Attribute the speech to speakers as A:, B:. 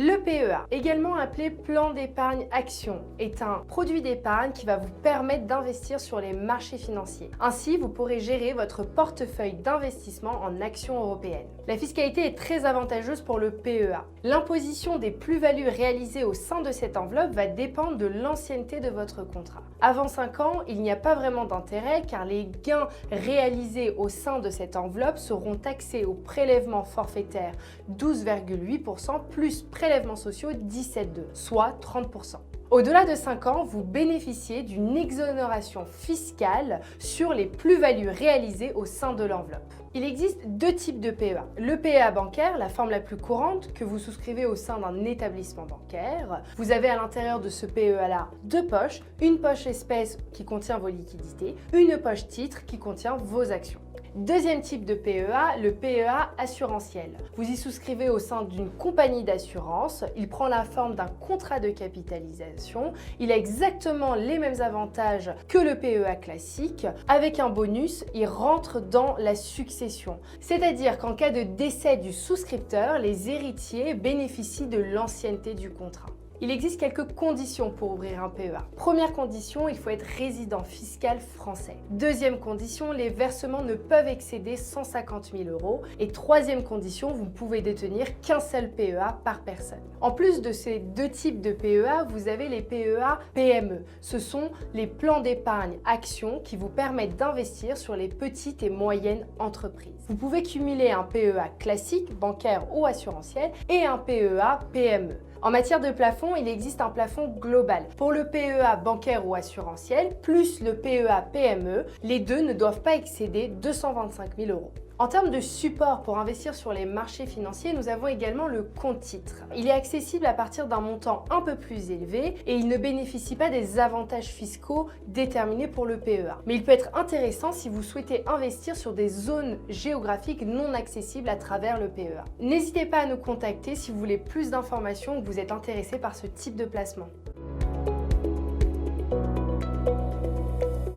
A: Le PEA, également appelé plan d'épargne action, est un produit d'épargne qui va vous permettre d'investir sur les marchés financiers. Ainsi, vous pourrez gérer votre portefeuille d'investissement en actions européennes. La fiscalité est très avantageuse pour le PEA. L'imposition des plus-values réalisées au sein de cette enveloppe va dépendre de l'ancienneté de votre contrat. Avant 5 ans, il n'y a pas vraiment d'intérêt car les gains réalisés au sein de cette enveloppe seront taxés au prélèvement forfaitaire 12,8% plus prélèvements sociaux 17,2%, soit 30%. Au-delà de 5 ans, vous bénéficiez d'une exonération fiscale sur les plus-values réalisées au sein de l'enveloppe. Il existe 2 types de PEA. Le PEA bancaire, la forme la plus courante, que vous souscrivez au sein d'un établissement bancaire. Vous avez à l'intérieur de ce PEA-là 2 poches, une poche espèce qui contient vos liquidités, une poche titre qui contient vos actions. Deuxième type de PEA, le PEA assurantiel. Vous y souscrivez au sein d'une compagnie d'assurance, il prend la forme d'un contrat de capitalisation, il a exactement les mêmes avantages que le PEA classique, avec un bonus, il rentre dans la succession. C'est-à-dire qu'en cas de décès du souscripteur, les héritiers bénéficient de l'ancienneté du contrat. Il existe quelques conditions pour ouvrir un PEA. Première condition, il faut être résident fiscal français. Deuxième condition, les versements ne peuvent excéder 150 000 €. Et troisième condition, vous ne pouvez détenir qu'un seul PEA par personne. En plus de ces 2 types de PEA, vous avez les PEA PME. Ce sont les plans d'épargne actions qui vous permettent d'investir sur les petites et moyennes entreprises. Vous pouvez cumuler un PEA classique, bancaire ou assurantiel, et un PEA PME. En matière de plafond, il existe un plafond global. Pour le PEA bancaire ou assurantiel, plus le PEA PME, les deux ne doivent pas excéder 225 000 €. En termes de support pour investir sur les marchés financiers, nous avons également le compte titre. Il est accessible à partir d'un montant un peu plus élevé et il ne bénéficie pas des avantages fiscaux déterminés pour le PEA. Mais il peut être intéressant si vous souhaitez investir sur des zones géographiques non accessibles à travers le PEA. N'hésitez pas à nous contacter si vous voulez plus d'informations ou que vous êtes intéressé par ce type de placement.